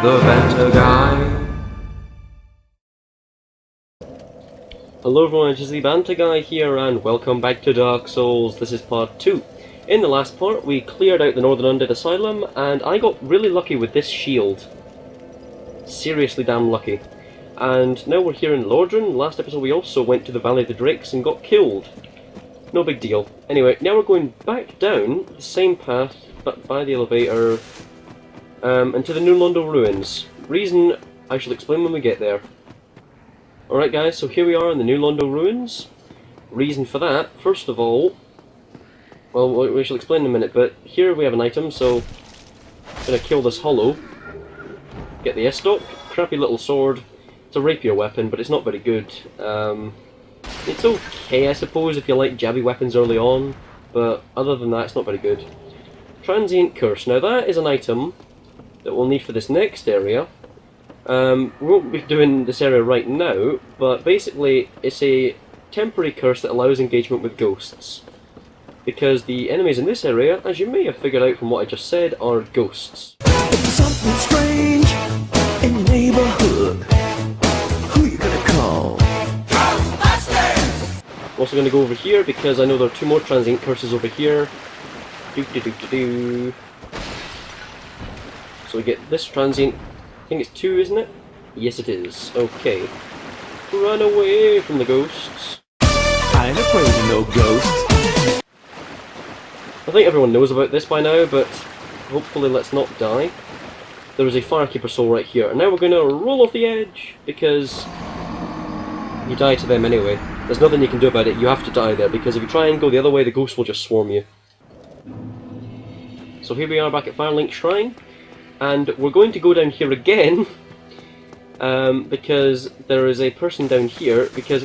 the better guy. Hello everyone, it is the Banter Guy here, and welcome back to Dark Souls. This is part 2. In the last part, we cleared out the Northern Undead Asylum, and I got really lucky with this shield. Seriously damn lucky. And now we're here in Lordran. Last episode we also went to the Valley of the Drakes and got killed. No big deal. Anyway, now we're going back down the same path, but by the elevator, into the New Londo Ruins. Reason I shall explain when we get there. Alright guys, so here we are in the New Londo Ruins. Reason for that, first of all, well, we shall explain in a minute, but here we have an item, so I'm going to kill this hollow. Get the S-Stock, crappy little sword. It's a rapier weapon, but it's not very good. It's okay, I suppose, if you like jabby weapons early on, but other than that, it's not very good. Transient Curse. Now that is an item that we'll need for this next area. We won't be doing this area right now, but basically it's a temporary curse that allows engagement with ghosts. Because the enemies in this area, as you may have figured out from what I just said, are ghosts. Something strange in your neighborhood. Who you gonna call? Ghostbusters! I'm also going to go over here because I know there are two more transient curses over here. So we get this transient. I think it's 2, isn't it? Yes, it is. Okay. Run away from the ghosts. I ain't afraid of no ghosts. I think everyone knows about this by now, but hopefully let's not die. There is a Firekeeper soul right here, and now we're going to roll off the edge, because you die to them anyway. There's nothing you can do about it, you have to die there, because if you try and go the other way, the ghost will just swarm you. So here we are back at Firelink Shrine, and we're going to go down here again, because there is a person down here, because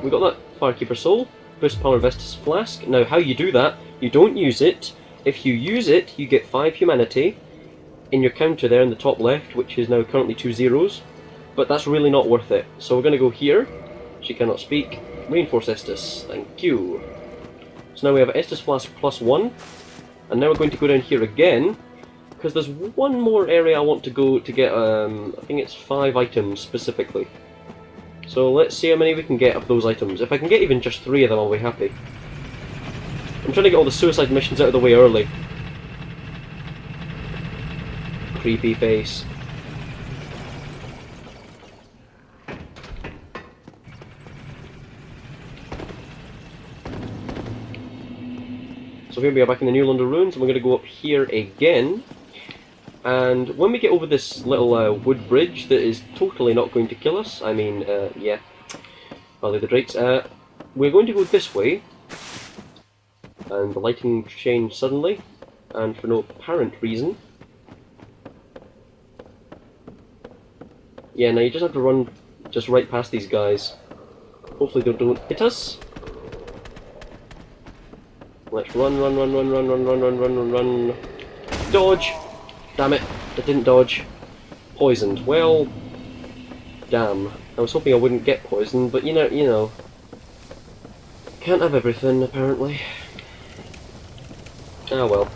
we got that Firekeeper soul, Boost Power Vestus Flask. Now how you do that, you don't use it. If you use it, you get 5 humanity in your counter there in the top left, which is now currently 2 zeros, but that's really not worth it. So we're going to go here. She cannot speak. Reinforce Estus. Thank you. So now we have Estus Flask +1, and now we're going to go down here again, because there's one more area I want to go to get, I think it's 5 items specifically. So let's see how many we can get of those items. If I can get even just 3 of them, I'll be happy. I'm trying to get all the suicide missions out of the way early. Creepy face. So here we are back in the New Londo Ruins, and we're going to go up here again. And when we get over this little wood bridge that is totally not going to kill us, I mean, yeah, Valley of the Drakes, we're going to go this way. And the lighting changed suddenly, and for no apparent reason. Yeah, now you just have to run just right past these guys. Hopefully they don't hit us. Let's run. Dodge! Damn it, I didn't dodge. Poisoned. Well, damn. I was hoping I wouldn't get poisoned, but you know. Can't have everything, apparently. Ah well.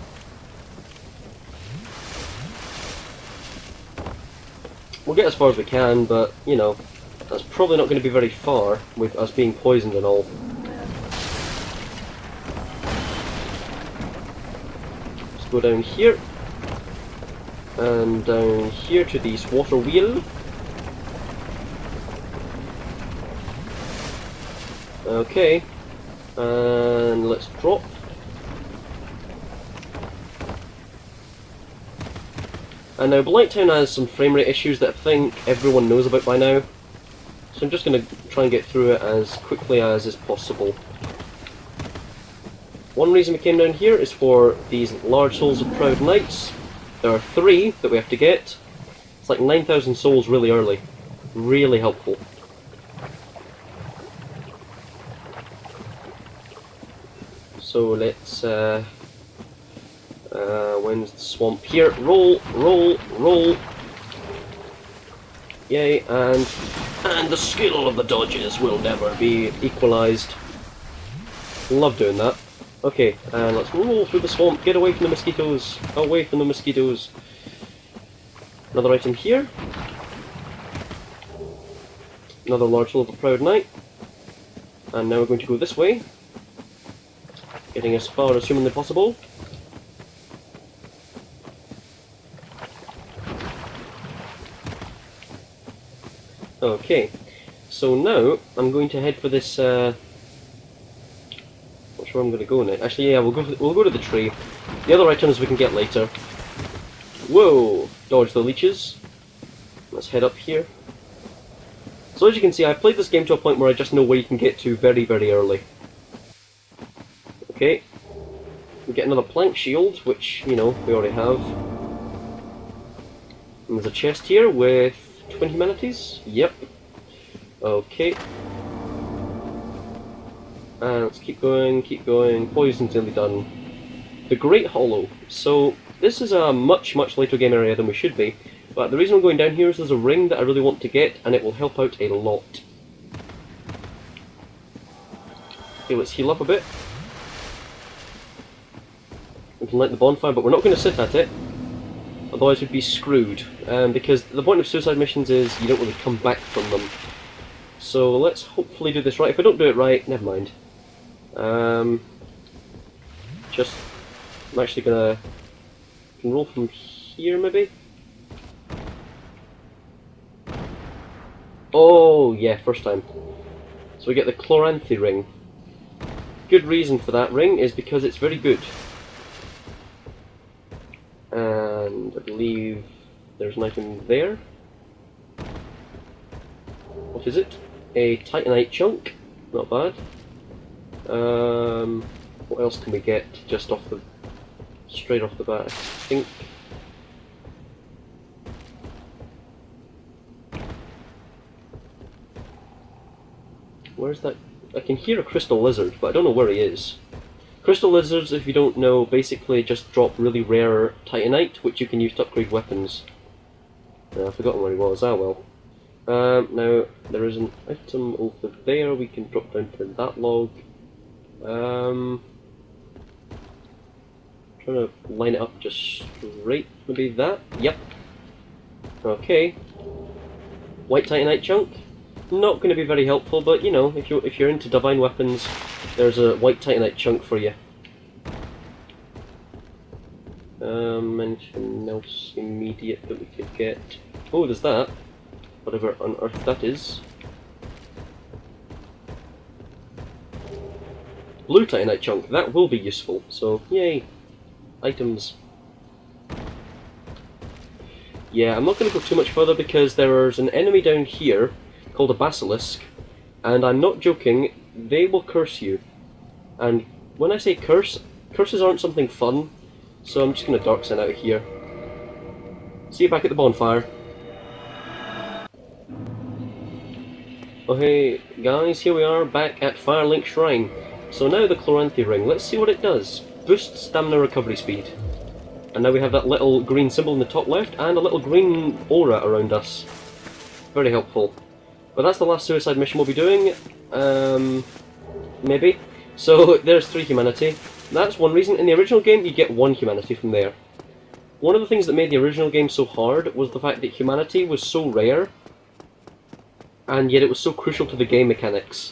We'll get as far as we can, but, you know, that's probably not going to be very far with us being poisoned and all. Let's go down here. And down here to this water wheel. Okay. And let's drop. And now Blighttown has some frame rate issues that I think everyone knows about by now, so I'm just going to try and get through it as quickly as is possible. One reason we came down here is for these large souls of Proud Knights. There are 3 that we have to get. It's like 9,000 souls really early. Really helpful. So let's when's the swamp? Here, roll. Yay, and the skill of the dodges will never be equalised. Love doing that. Okay, and let's roll through the swamp, get away from the mosquitoes, away from the mosquitoes. Another item here. Another large loaf of Proud Knight. And now we're going to go this way. Getting as far as humanly possible. Okay, so now I'm going to head for this. Not sure I'm going to go now. Actually, yeah, we'll go to the tree. The other items we can get later. Whoa! Dodge the leeches. Let's head up here. So as you can see, I've played this game to a point where I just know where you can get to very, very early. Okay. We get another plank shield, which, you know, we already have. And there's a chest here with 20 humanities? Yep. Okay. And let's keep going, keep going. Poison's nearly done. The Great Hollow. So, this is a much, much later game area than we should be. But the reason I'm going down here is there's a ring that I really want to get, and it will help out a lot. Okay, let's heal up a bit. We can light the bonfire, but we're not going to sit at it. Otherwise we'd be screwed. Because the point of suicide missions is you don't really come back from them. So let's hopefully do this right. If I don't do it right, never mind. I'm actually gonna... can roll from here, maybe? Oh, yeah, first time. So we get the Chloranthy ring. Good reason for that ring is because it's very good. And I believe there's an item there. What is it? A Titanite chunk. Not bad. What else can we get just straight off the bat? I think. Where's that? I can hear a crystal lizard, but I don't know where he is. Crystal lizards, if you don't know, basically just drop really rare Titanite, which you can use to upgrade weapons. I've forgotten where he was. Ah well. Now there is an item over there. We can drop down to that log. Trying to line it up just straight. Maybe that. Yep. Okay. White Titanite chunk. Not going to be very helpful, but you know, if you're into divine weapons, there's a white Titanite chunk for you. Anything else immediate that we could get? Oh, there's that. Whatever on earth that is. Blue Titanite chunk. That will be useful. So, yay. Items. Yeah, I'm not going to go too much further because there's an enemy down here called a basilisk, and I'm not joking, they will curse you. And when I say curse, curses aren't something fun, so I'm just going to dark sign out of here. See you back at the bonfire. Oh hey guys, here we are back at Firelink Shrine. So now the Chloranthy ring, let's see what it does. Boost stamina recovery speed. And now we have that little green symbol in the top left, and a little green aura around us. Very helpful. But that's the last suicide mission we'll be doing. Maybe. So there's 3 humanity. That's one reason. In the original game, you get 1 humanity from there. One of the things that made the original game so hard was the fact that humanity was so rare, and yet it was so crucial to the game mechanics.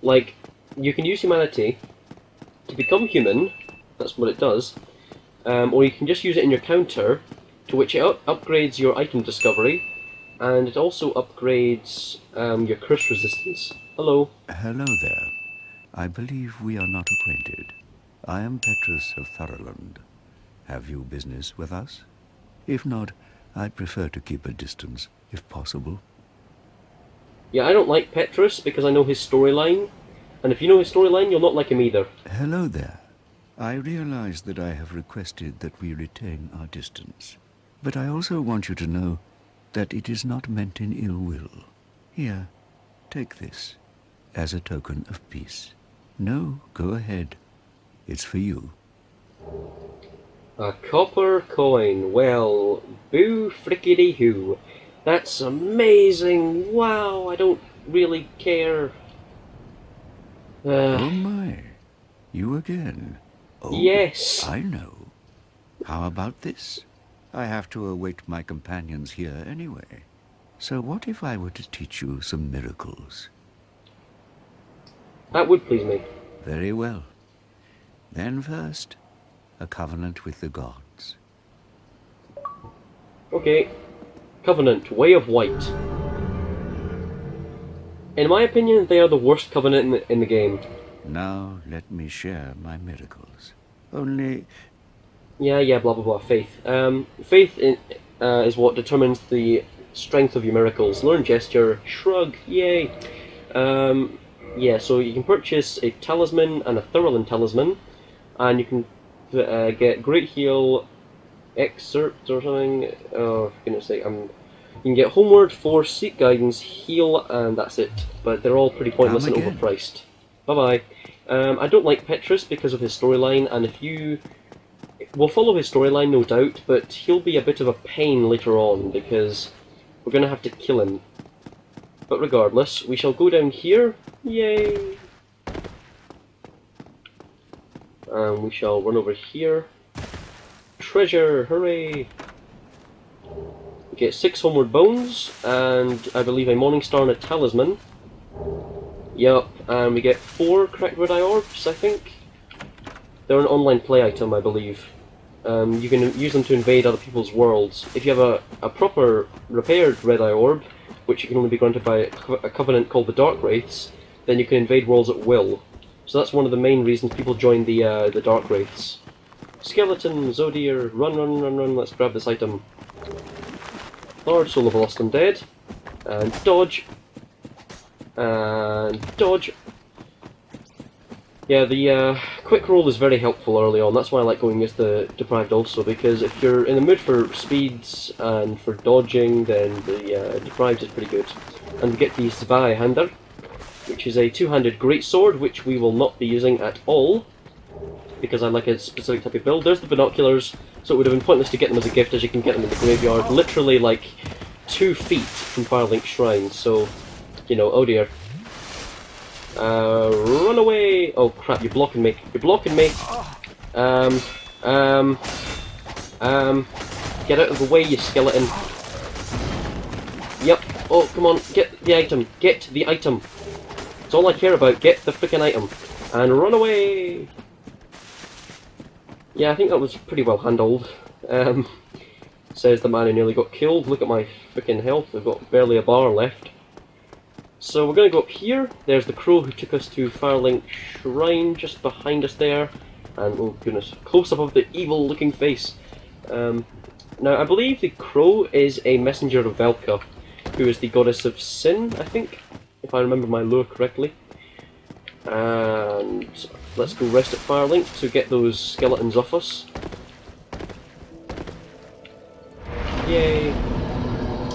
Like, you can use humanity to become human, that's what it does, or you can just use it in your counter, to which it upgrades your item discovery, and it also upgrades your curse resistance. Hello. Hello there. I believe we are not acquainted. I am Petrus of Thoroland. Have you business with us? If not, I'd prefer to keep a distance, if possible. Yeah, I don't like Petrus because I know his storyline, and if you know his storyline, you'll not like him either. Hello there. I realize that I have requested that we retain our distance, but I also want you to know that it is not meant in ill will. Here, take this, as a token of peace. No, go ahead. It's for you. A copper coin. Well, boo frickety hoo. That's amazing. Wow, I don't really care. Oh my. You again. Oh, yes. I know. How about this? I have to await my companions here anyway. So what if I were to teach you some miracles? That would please me. Very well. Then first, a covenant with the gods. Okay. Covenant, Way of White. In my opinion, they are the worst covenant in the game. Now let me share my miracles. Only... Yeah, blah blah blah, faith. Faith is what determines the strength of your miracles. Learn gesture, shrug, yay. Yeah, so you can purchase a talisman and a Thurlin talisman, and you can get Great Heal, Excerpt or something. Oh, for goodness sake, you can get Homeward, Force, Seek Guidance, Heal, and that's it. But they're all pretty pointless and overpriced. Bye bye. I don't like Petrus because of his storyline, and if you... We'll follow his storyline, no doubt, but he'll be a bit of a pain later on, because we're going to have to kill him. But regardless, we shall go down here. Yay! And we shall run over here. Treasure! Hooray! We get 6 Homeward Bones, and I believe a Morning Star and a Talisman. Yup, and we get 4 Cracked Red Eye Orbs, I think. They're an online play item, I believe. You can use them to invade other people's worlds. If you have a proper repaired Red Eye Orb, which you can only be granted by a covenant called the Dark Wraiths, then you can invade worlds at will. So that's one of the main reasons people join the Dark Wraiths. Skeleton, Zodier, run, let's grab this item. Large Soul of a Lost Undead, and dodge, and dodge. Yeah, the quick roll is very helpful early on. That's why I like going as the Deprived also, because if you're in the mood for speeds and for dodging, then the Deprived is pretty good. And we get the Zweihander, which is a two-handed greatsword, which we will not be using at all, because I like a specific type of build. There's the binoculars, so it would have been pointless to get them as a gift, as you can get them in the graveyard, literally like 2 feet from Firelink Shrine, so, you know, oh dear. Run away! Oh crap, you're blocking me. You're blocking me! Get out of the way, you skeleton. Yep. Oh, come on, get the item. Get the item. That's all I care about. Get the frickin' item. And run away! Yeah, I think that was pretty well handled. Says the man who nearly got killed. Look at my frickin' health. I've got barely a bar left. So we're going to go up here. There's the crow who took us to Firelink Shrine, just behind us there. And, oh goodness, close up of the evil looking face. Now, I believe the crow is a messenger of Velka, who is the goddess of sin, I think, if I remember my lore correctly. And let's go rest at Firelink to get those skeletons off us. Yay!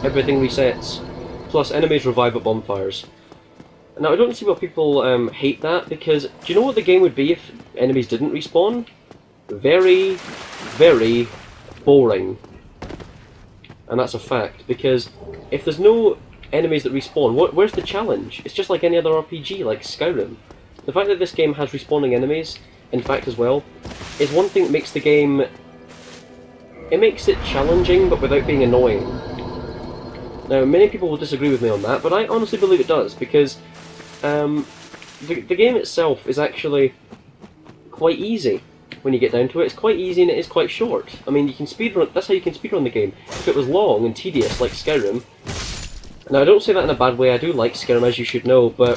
Everything resets. Plus, enemies revive at bonfires. Now, I don't see why people hate that, because do you know what the game would be if enemies didn't respawn? Very, very boring. And that's a fact, because if there's no enemies that respawn, where's the challenge? It's just like any other RPG, like Skyrim. The fact that this game has respawning enemies, in fact, as well, is one thing that makes the game... It makes it challenging, but without being annoying. Now, many people will disagree with me on that, but I honestly believe it does, because the game itself is actually quite easy when you get down to it. It's quite easy and it is quite short. I mean, you can speedrun. That's how you can speedrun the game. If it was long and tedious, like Skyrim... Now, I don't say that in a bad way, I do like Skyrim, as you should know, but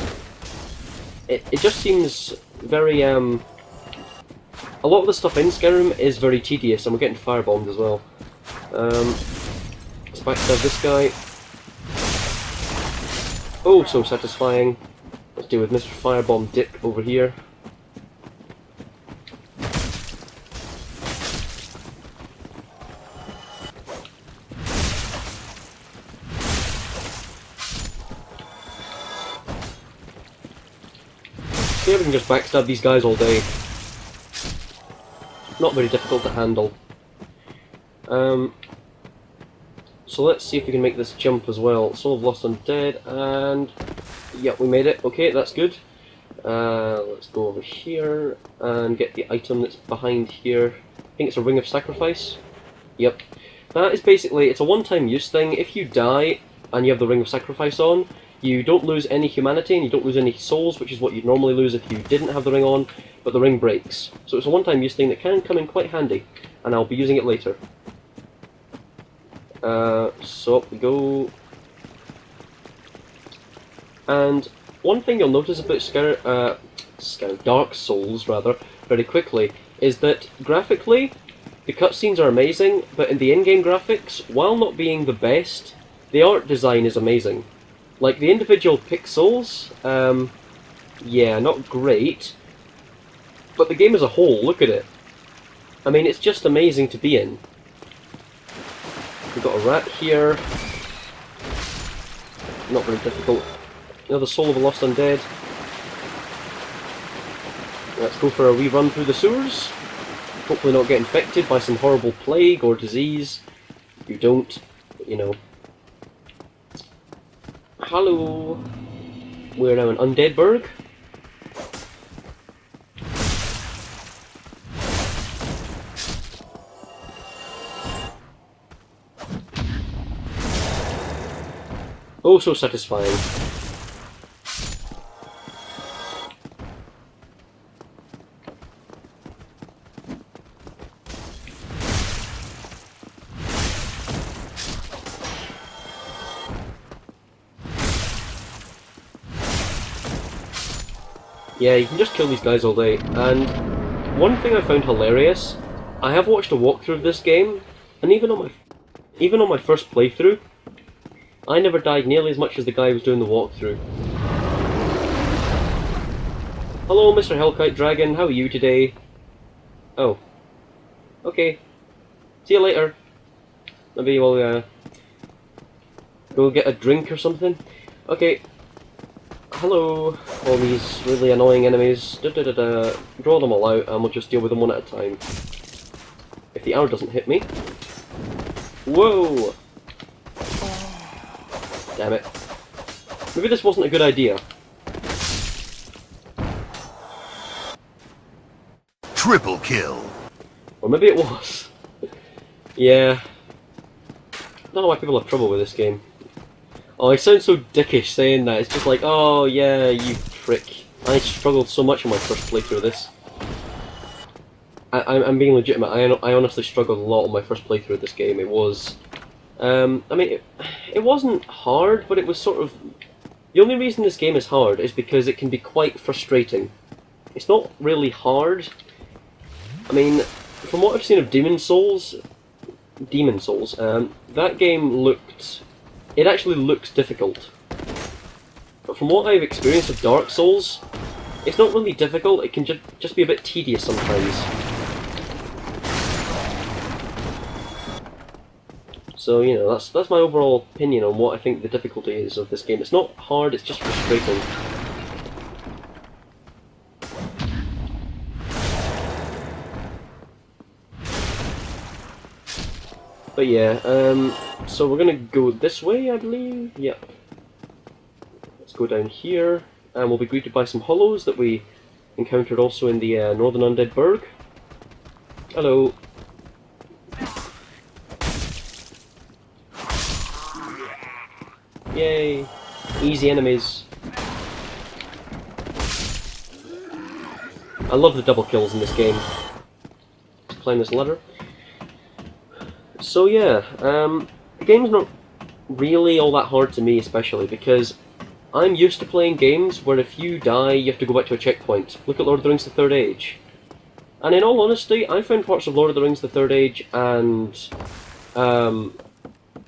it just seems very, a lot of the stuff in Skyrim is very tedious, and we're getting firebombed as well. Let's backstab this guy. Oh, so satisfying. Let's deal with Mr. Firebomb Dick over here. See, we can just backstab these guys all day. Not very difficult to handle. So let's see if we can make this jump as well. Soul of Lost Undead, and... Yep, we made it. Okay, that's good. Let's go over here and get the item that's behind here. I think it's a Ring of Sacrifice. Yep. That is basically, it's a one-time use thing. If you die and you have the Ring of Sacrifice on, you don't lose any humanity and you don't lose any souls, which is what you'd normally lose if you didn't have the ring on, but the ring breaks. So it's a one-time use thing that can come in quite handy, and I'll be using it later. So up we go. And one thing you'll notice about Dark Souls, rather, very quickly, is that graphically, the cutscenes are amazing, but in the in-game graphics, while not being the best, the art design is amazing. Like, the individual pixels, yeah, not great, but the game as a whole, look at it. I mean, it's just amazing to be in. We've got a rat here. Not very difficult. Another Soul of a Lost Undead. Let's go for a wee run through the sewers. Hopefully not get infected by some horrible plague or disease. You don't, but you know. Hello! We're now in Undeadburg. Oh, so satisfying. Yeah, you can just kill these guys all day, and one thing I found hilarious, I have watched a walkthrough of this game, and even on my first playthrough, I never died nearly as much as the guy who was doing the walkthrough. Hello, Mr. Hellkite Dragon, how are you today? Oh. Okay. See you later. Maybe we'll go get a drink or something? Okay. Hello, all these really annoying enemies. Draw them all out and we'll just deal with them one at a time. If the arrow doesn't hit me. Whoa! Damn it. Maybe this wasn't a good idea. Triple kill. Or maybe it was. Yeah. I don't know why people have trouble with this game. Oh, I sound so dickish saying that. It's just like, oh yeah, you prick. I struggled so much in my first playthrough of this. I'm being legitimate. I honestly struggled a lot on my first playthrough of this game. It was... I mean, it wasn't hard, but it was sort of... The only reason this game is hard is because it can be quite frustrating. It's not really hard. I mean, from what I've seen of Demon Souls, that game looked... It actually looks difficult. But from what I've experienced of Dark Souls, it's not really difficult, it can just be a bit tedious sometimes. So, you know, that's my overall opinion on what I think the difficulty is of this game. It's not hard, it's just frustrating. But yeah, so we're gonna go this way, I believe? Yep. Let's go down here, and we'll be greeted by some hollows that we encountered also in the Northern Undeadburg. Hello. Yay! Easy enemies. I love the double kills in this game. Climb this ladder. So yeah, the game's not really all that hard to me, especially because I'm used to playing games where if you die, you have to go back to a checkpoint. Look at Lord of the Rings: The Third Age. And in all honesty, I found parts of Lord of the Rings: The Third Age and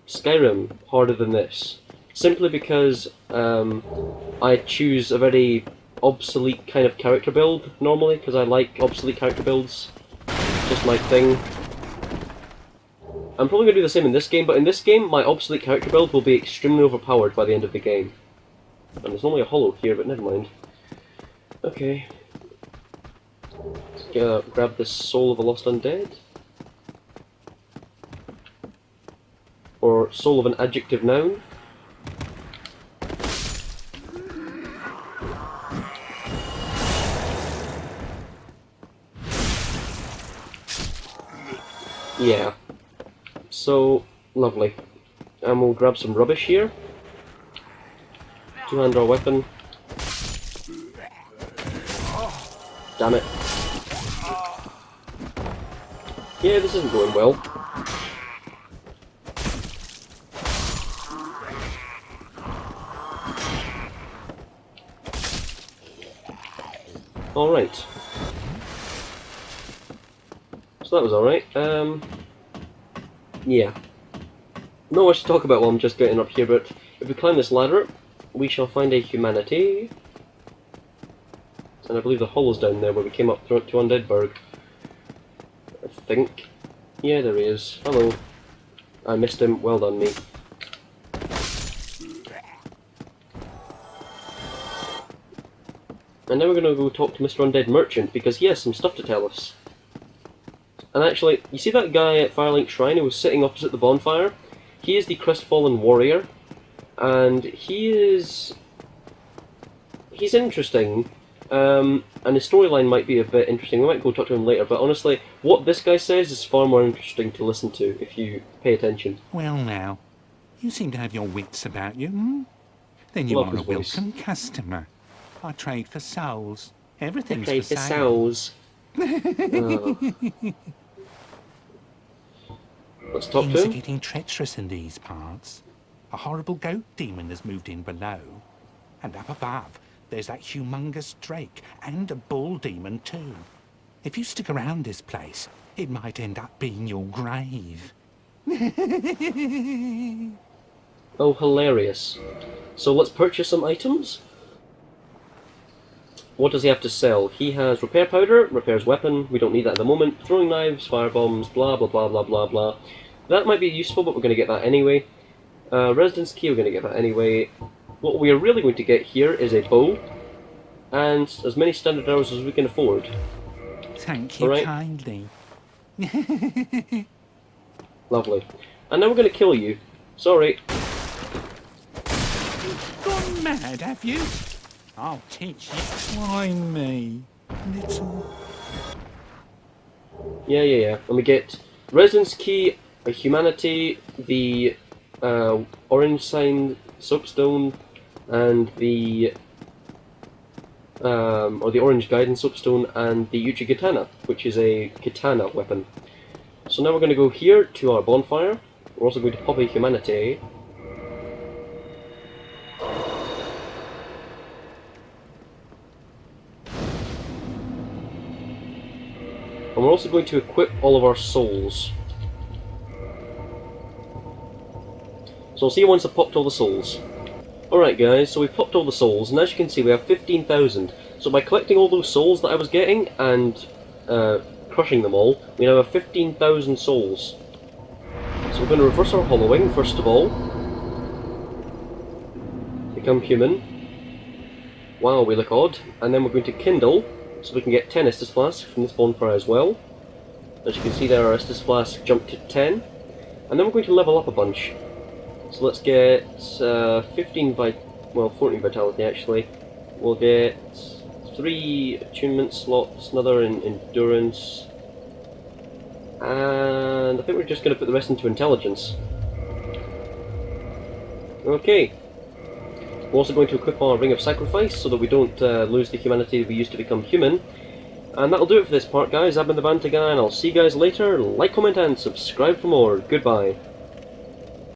Skyrim harder than this. Simply because I choose a very obsolete kind of character build, normally, because I like obsolete character builds. It's just my thing. I'm probably going to do the same in this game, but in this game, my obsolete character build will be extremely overpowered by the end of the game. And there's only a hollow here, but never mind. Okay. Let's grab this Soul of a Lost Undead. Or Soul of an Adjective Noun. Yeah. So, lovely. And we'll grab some rubbish here. Two-hand draw weapon. Damn it. Yeah, this isn't going well. Alright. So that was alright. Yeah. Not much to talk about while I'm just getting up here, but if we climb this ladder, we shall find a humanity. And I believe the hollow's down there where we came up to Undeadburg. I think. Yeah, there he is. Hello. I missed him. Well done, me. And now we're going to go talk to Mr. Undead Merchant, because he has some stuff to tell us. And actually, you see that guy at Firelink Shrine who was sitting opposite the bonfire? He is the Crestfallen Warrior, and he's interesting, and his storyline might be a bit interesting. We might go talk to him later, but honestly, what this guy says is far more interesting to listen to if you pay attention. Well now, you seem to have your wits about you, hmm? Then you Love are a his voice. welcome customer. I trade for souls. Everything's Okay, for for sale. sows. Let's talk Things to are him. getting treacherous in these parts. A horrible goat demon has moved in below. And up above, there's that humongous drake, and a bull demon too. If you stick around this place, it might end up being your grave. Oh, hilarious. So let's purchase some items. What does he have to sell? He has repair powder, repairs weapon, we don't need that at the moment, throwing knives, fire bombs, blah blah blah blah blah blah. That might be useful, but we're going to get that anyway. Residence key, we're going to get that anyway. What we are really going to get here is a bow, and as many standard arrows as we can afford. Thank you Alright. kindly. Lovely. And now we're going to kill you. Sorry. Gone mad, have you? I'll teach you. Why me? Little... Yeah. And we get residence key, a humanity, the orange sign soapstone, and the or the orange guidance soapstone, and the Uchi katana, which is a katana weapon. So now we're going to go here to our bonfire. We're also going to pop a humanity. And we're also going to equip all of our souls. So I'll see you once I've popped all the souls. Alright guys, so we've popped all the souls, and as you can see we have 15,000. So by collecting all those souls that I was getting, and crushing them all, we now have 15,000 souls. So we're going to reverse our hollowing, first of all. Become human. Wow, we look odd. And then we're going to kindle, so we can get 10 Estus Flasks from this bonfire as well. As you can see there, our Estus Flask jumped to 10. And then we're going to level up a bunch. So let's get 14 vitality actually. We'll get 3 attunement slots, another in endurance. And I think we're just going to put the rest into intelligence. Okay. We're also going to equip our Ring of Sacrifice so that we don't lose the humanity we used to become human. And that'll do it for this part guys. I've been the Banta Guy and I'll see you guys later. Like, comment and subscribe for more. Goodbye.